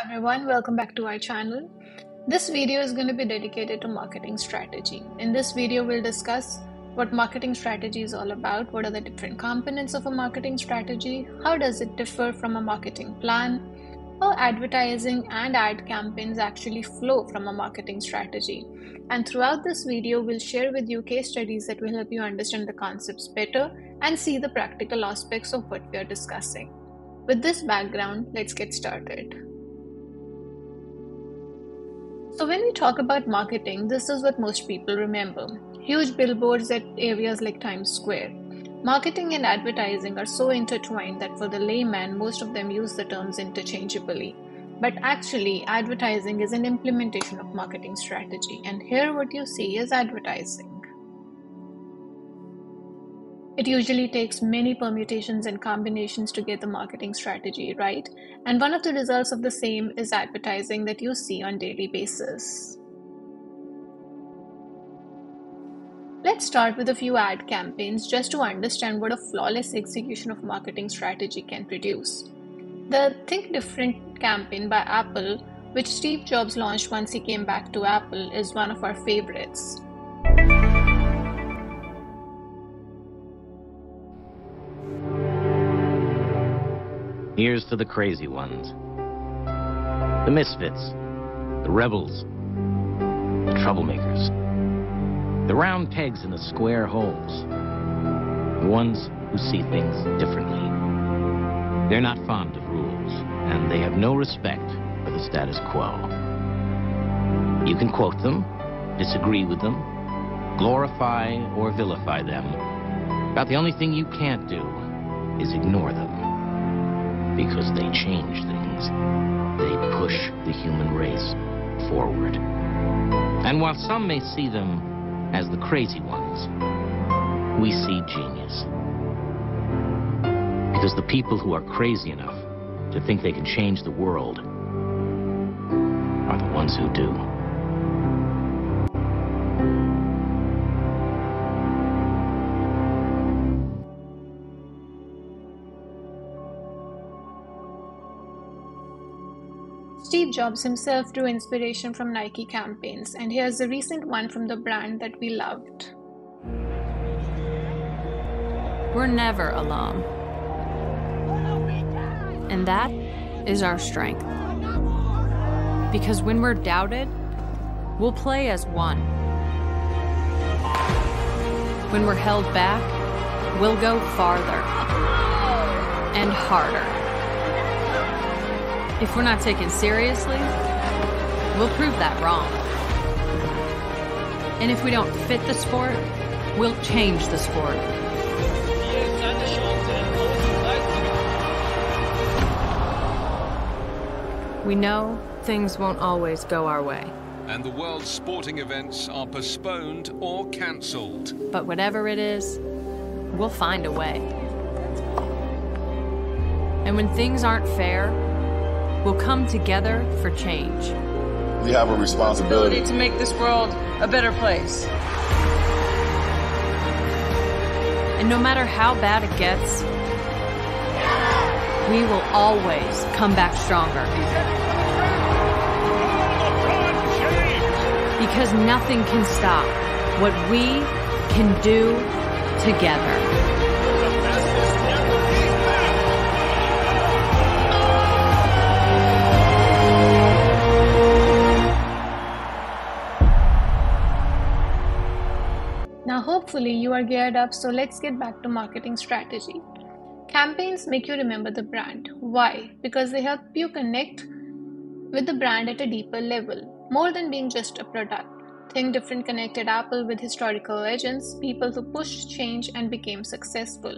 Everyone, welcome back to our channel. This video is going to be dedicated to marketing strategy. In this video, we'll discuss what marketing strategy is all about, what are the different components of a marketing strategy, how does it differ from a marketing plan, how advertising and ad campaigns actually flow from a marketing strategy. And throughout this video, we'll share with you case studies that will help you understand the concepts better and see the practical aspects of what we are discussing. With this background, let's get started. So when we talk about marketing, this is what most people remember. Huge billboards at areas like Times Square. Marketing and advertising are so intertwined that for the layman, most of them use the terms interchangeably. But actually, advertising is an implementation of marketing strategy. And here what you see is advertising. It usually takes many permutations and combinations to get the marketing strategy right, and one of the results of the same is advertising that you see on a daily basis. Let's start with a few ad campaigns just to understand what a flawless execution of marketing strategy can produce. The Think Different campaign by Apple, which Steve Jobs launched once he came back to Apple, is one of our favorites. Here's to the crazy ones, the misfits, the rebels, the troublemakers, the round pegs in the square holes, the ones who see things differently. They're not fond of rules, and they have no respect for the status quo. You can quote them, disagree with them, glorify or vilify them, but the only thing you can't do is ignore them. Because they change things. They push the human race forward. And while some may see them as the crazy ones, we see genius. Because the people who are crazy enough to think they can change the world are the ones who do. Steve Jobs himself drew inspiration from Nike campaigns, and here's a recent one from the brand that we loved. We're never alone. And that is our strength. Because when we're doubted, we'll play as one. When we're held back, we'll go farther and harder. If we're not taken seriously, we'll prove that wrong. And if we don't fit the sport, we'll change the sport. We know things won't always go our way. And the world's sporting events are postponed or cancelled. But whatever it is, we'll find a way. And when things aren't fair, we'll come together for change. We have a responsibility to make this world a better place. And no matter how bad it gets, we will always come back stronger. Because nothing can stop what we can do together. Now hopefully you are geared up, so let's get back to marketing strategy. Campaigns make you remember the brand. Why? Because they help you connect with the brand at a deeper level, more than being just a product. Think Different connected Apple with historical legends, people who pushed change and became successful.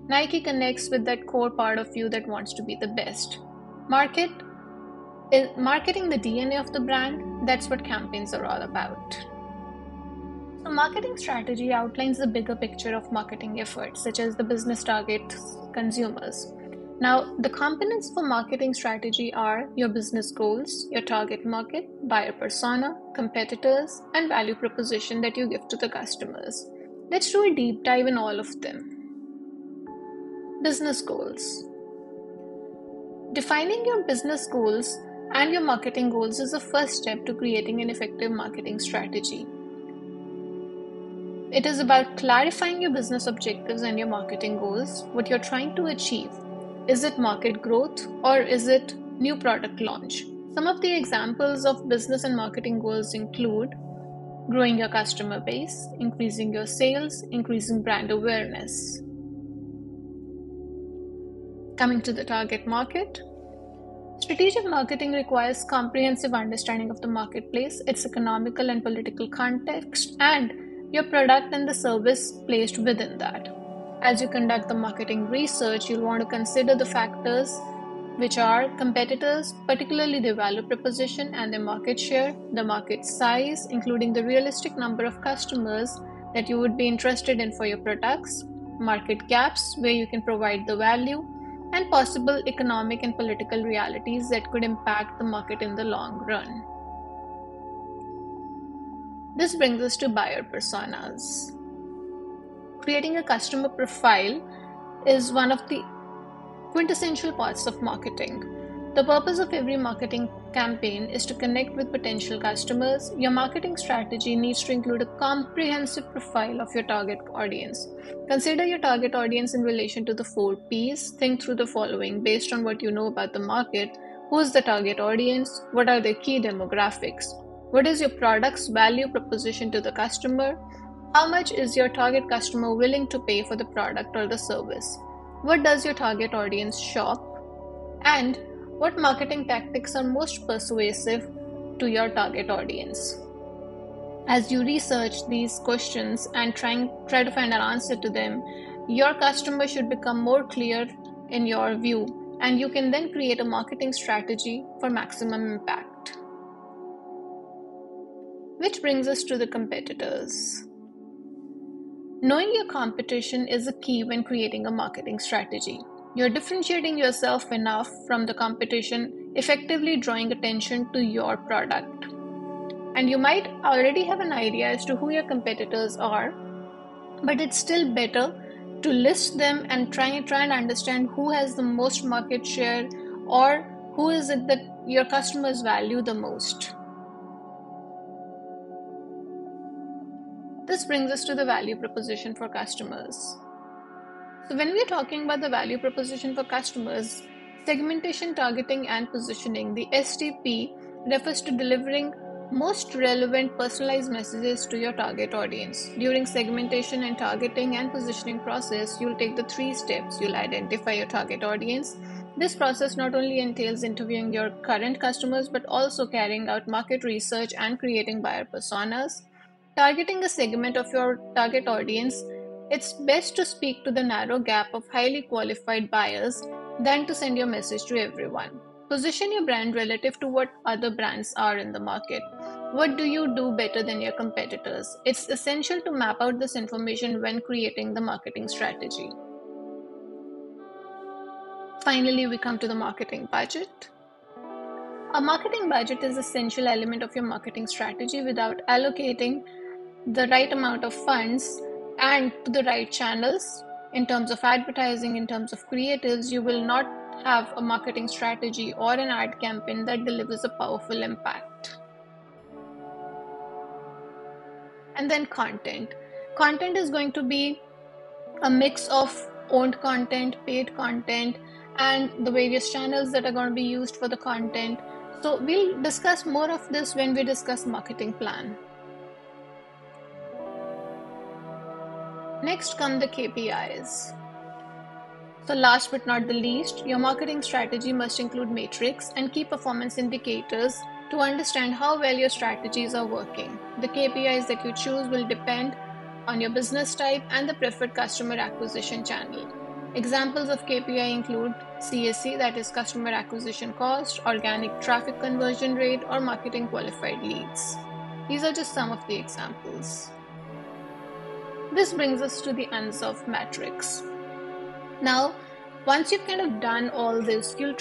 Nike connects with that core part of you that wants to be the best. Marketing the DNA of the brand, that's what campaigns are all about. So marketing strategy outlines the bigger picture of marketing efforts, such as the business target consumers. Now, the components for marketing strategy are your business goals, your target market, buyer persona, competitors, and value proposition that you give to the customers. Let's do a deep dive in all of them. Business goals. Defining your business goals and your marketing goals is the first step to creating an effective marketing strategy. It is about clarifying your business objectives and your marketing goals, what you're trying to achieve. Is it market growth or is it new product launch? Some of the examples of business and marketing goals include growing your customer base, increasing your sales, increasing brand awareness. Coming to the target market. Strategic marketing requires comprehensive understanding of the marketplace, its economical and political context, and your product and the service placed within that. As you conduct the marketing research, you'll want to consider the factors which are competitors, particularly their value proposition and their market share, the market size, including the realistic number of customers that you would be interested in for your products, market gaps where you can provide the value, and possible economic and political realities that could impact the market in the long run. This brings us to buyer personas. Creating a customer profile is one of the quintessential parts of marketing. The purpose of every marketing campaign is to connect with potential customers. Your marketing strategy needs to include a comprehensive profile of your target audience. Consider your target audience in relation to the 4 Ps. Think through the following based on what you know about the market. Who is the target audience? What are their key demographics? What is your product's value proposition to the customer? How much is your target customer willing to pay for the product or the service? What does your target audience shop? And what marketing tactics are most persuasive to your target audience? As you research these questions and try to find an answer to them, your customer should become more clear in your view, and you can then create a marketing strategy for maximum impact. Which brings us to the competitors. Knowing your competition is a key when creating a marketing strategy. You're differentiating yourself enough from the competition, effectively drawing attention to your product. And you might already have an idea as to who your competitors are, but it's still better to list them and try and understand who has the most market share or who is it that your customers value the most. This brings us to the value proposition for customers. So when we're talking about the value proposition for customers, segmentation, targeting, and positioning, the STP refers to delivering most relevant personalized messages to your target audience. During segmentation and targeting and positioning process, you'll take the 3 steps. You'll identify your target audience. This process not only entails interviewing your current customers, but also carrying out market research and creating buyer personas. Targeting a segment of your target audience, it's best to speak to the narrow gap of highly qualified buyers than to send your message to everyone. Position your brand relative to what other brands are in the market. What do you do better than your competitors? It's essential to map out this information when creating the marketing strategy. Finally, we come to the marketing budget. A marketing budget is an essential element of your marketing strategy. Without allocating the right amount of funds and to the right channels in terms of advertising, in terms of creatives, you will not have a marketing strategy or an ad campaign that delivers a powerful impact. And then content. Content is going to be a mix of owned content, paid content, and the various channels that are going to be used for the content. So we'll discuss more of this when we discuss marketing plan. Next come the KPIs. So last but not the least, your marketing strategy must include metrics and key performance indicators to understand how well your strategies are working. The KPIs that you choose will depend on your business type and the preferred customer acquisition channel. Examples of KPI include CAC, that is customer acquisition cost, organic traffic conversion rate, or marketing qualified leads. These are just some of the examples. This brings us to the unserved metrics. Now, once you've kind of done all this, you'll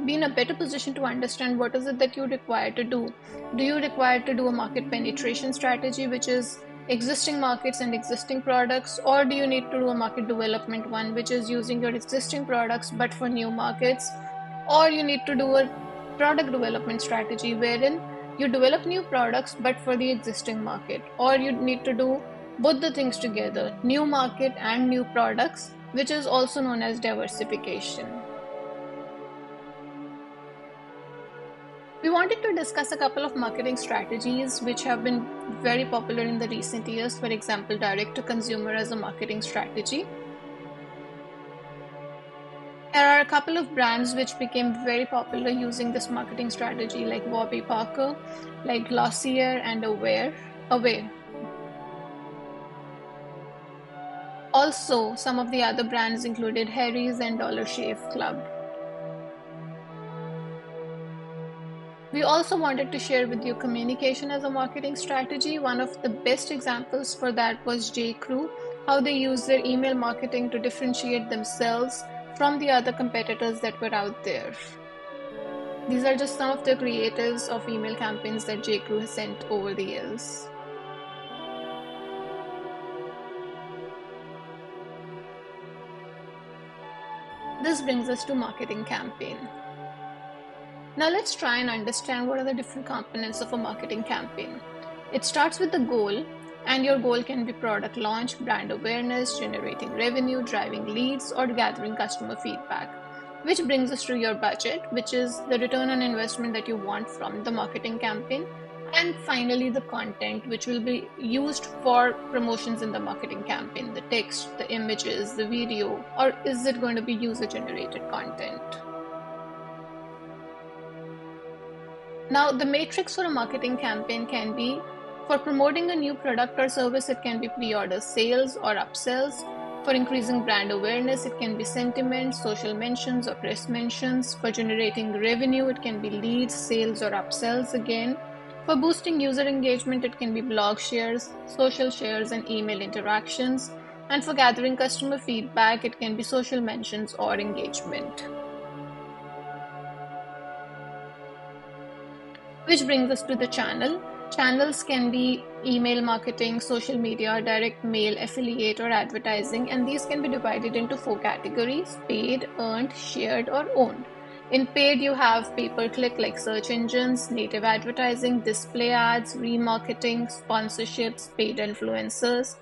be in a better position to understand what is it that you require to do. Do you require to do a market penetration strategy, which is existing markets and existing products, or do you need to do a market development one, which is using your existing products but for new markets, or you need to do a product development strategy, wherein you develop new products but for the existing market, or you need to do both the things together, new market and new products, which is also known as diversification. We wanted to discuss a couple of marketing strategies which have been very popular in the recent years. For example, direct to consumer as a marketing strategy. There are a couple of brands which became very popular using this marketing strategy, like Warby Parker, like Glossier, and Away. Also, some of the other brands included Harry's and Dollar Shave Club. We also wanted to share with you communication as a marketing strategy. One of the best examples for that was J.Crew, how they used their email marketing to differentiate themselves from the other competitors that were out there. These are just some of the creatives of email campaigns that J.Crew has sent over the years. This brings us to marketing campaign. Now let's try and understand what are the different components of a marketing campaign. It starts with the goal, and your goal can be product launch, brand awareness, generating revenue, driving leads, or gathering customer feedback. Which brings us to your budget, which is the return on investment that you want from the marketing campaign. And finally, the content, which will be used for promotions in the marketing campaign, the text, the images, the video, or is it going to be user-generated content? Now, the matrix for a marketing campaign can be, for promoting a new product or service, it can be pre-order sales or upsells. For increasing brand awareness, it can be sentiment, social mentions, or press mentions. For generating revenue, it can be leads, sales, or upsells again. For boosting user engagement, it can be blog shares, social shares, and email interactions. And for gathering customer feedback, it can be social mentions or engagement. Which brings us to the channel. Channels can be email marketing, social media, direct mail, affiliate, or advertising, and these can be divided into 4 categories: paid, earned, shared, or owned. In paid, you have pay-per-click like search engines, native advertising, display ads, remarketing, sponsorships, paid influencers.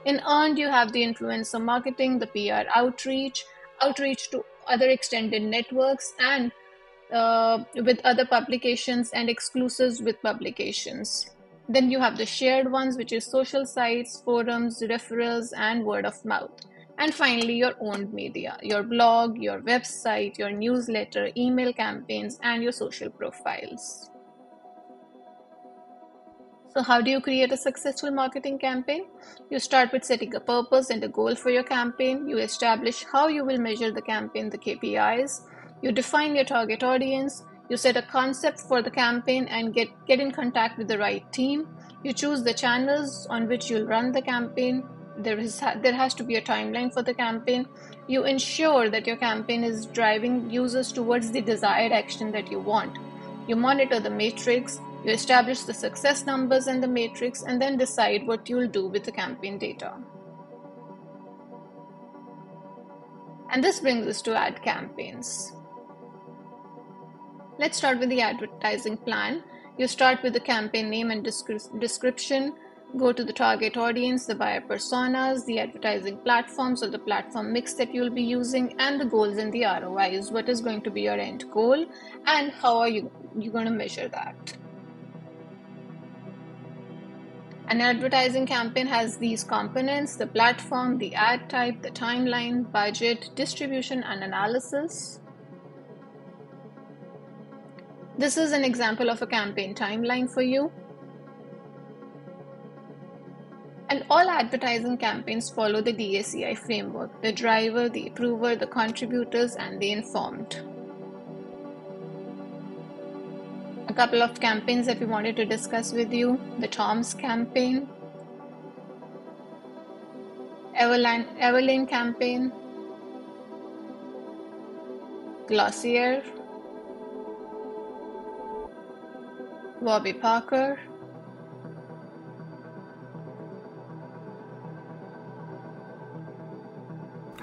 In earned, you have the influencer marketing, the PR outreach to other extended networks, and with other publications, and exclusives with publications. Then you have the shared ones, which is social sites, forums, referrals, and word of mouth. And finally, your owned media, your blog, your website, your newsletter, email campaigns, and your social profiles. So how do you create a successful marketing campaign? You start with setting a purpose and a goal for your campaign. You establish how you will measure the campaign, the KPIs. You define your target audience. You set a concept for the campaign and get in contact with the right team. You choose the channels on which you'll run the campaign. There has to be a timeline for the campaign. You ensure that your campaign is driving users towards the desired action that you want. You monitor the matrix. You establish the success numbers and the matrix, and then decide what you'll do with the campaign data. And this brings us to ad campaigns. Let's start with the advertising plan. You start with the campaign name and description, go to the target audience, the buyer personas, the advertising platforms or the platform mix that you'll be using, and the goals and the ROIs. What is going to be your end goal, and how are you going to measure that? An advertising campaign has these components: the platform, the ad type, the timeline, budget, distribution, and analysis. This is an example of a campaign timeline for you. And all advertising campaigns follow the DACI framework: the driver, the approver, the contributors, and the informed. A couple of campaigns that we wanted to discuss with you: the Tom's campaign, Everlane campaign, Glossier, Warby Parker,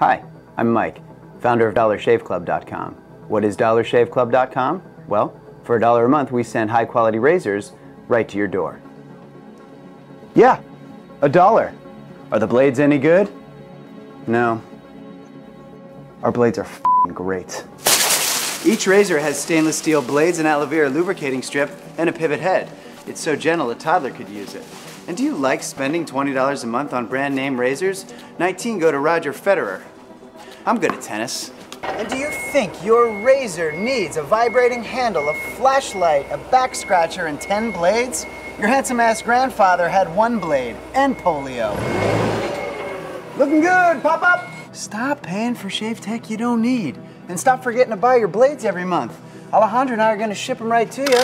Hi, I'm Mike, founder of DollarShaveClub.com. What is DollarShaveClub.com? Well, For $1 a month, we send high-quality razors right to your door. Yeah, $1. Are the blades any good? No. Our blades are f***ing great. Each razor has stainless steel blades, an aloe vera lubricating strip, and a pivot head. It's so gentle a toddler could use it. And do you like spending $20 a month on brand name razors? 19 go to Roger Federer. I'm good at tennis. And do you think your razor needs a vibrating handle, a flashlight, a back scratcher, and 10 blades? Your handsome-ass grandfather had 1 blade and polio. Looking good, Pop-Up! Stop paying for shave tech you don't need. And stop forgetting to buy your blades every month. Alejandro and I are going to ship them right to you.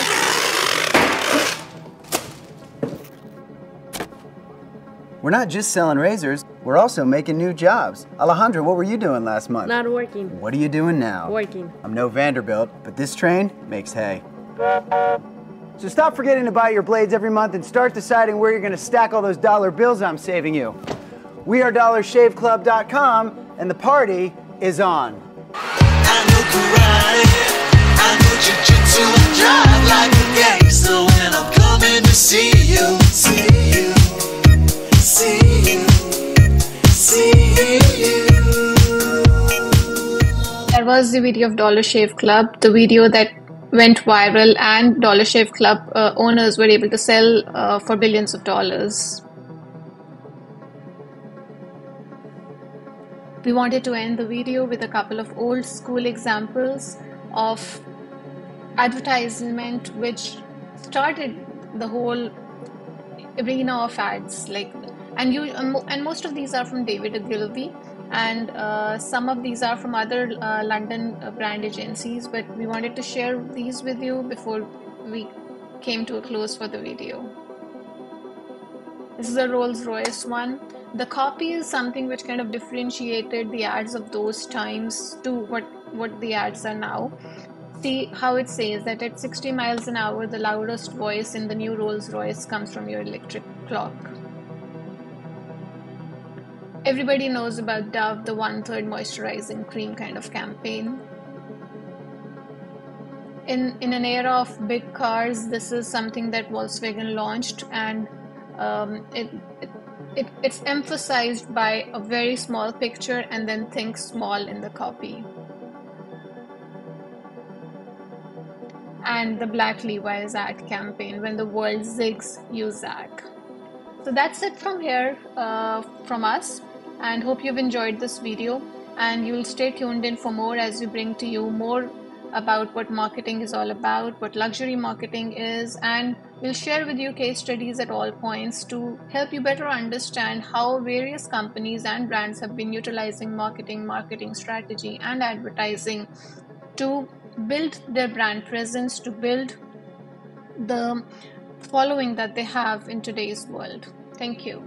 We're not just selling razors, we're also making new jobs. Alejandro, what were you doing last month? Not working. What are you doing now? Working. I'm no Vanderbilt, but this train makes hay. So stop forgetting to buy your blades every month and start deciding where you're going to stack all those dollar bills I'm saving you. We are DollarShaveClub.com, and the party is on. I know karate, I know jiu-jitsu, I drive like a gangster when I'm coming to see you, see you, see you, see you. That was the video of Dollar Shave Club, the video that went viral, and Dollar Shave Club owners were able to sell for billions of dollars. We wanted to end the video with a couple of old school examples of advertisement which started the whole arena of ads, and most of these are from David Ogilvy, and some of these are from other London brand agencies, but we wanted to share these with you before we came to a close for the video. This is a Rolls-Royce one. The copy is something which kind of differentiated the ads of those times to what the ads are now. See how it says that at 60 miles an hour, the loudest voice in the new Rolls-Royce comes from your electric clock. Everybody knows about Dove, the 1/3 moisturizing cream kind of campaign. In an era of big cars, this is something that Volkswagen launched, and it's emphasized by a very small picture and then think small in the copy. And the Black Levi's ad campaign, when the world zigs, you zag. So that's it from here, from us, and hope you've enjoyed this video, and you'll stay tuned in for more as we bring to you more about what marketing is all about, what luxury marketing is, and we'll share with you case studies at all points to help you better understand how various companies and brands have been utilizing marketing strategy and advertising to build their brand presence, to build the following that they have in today's world. Thank you.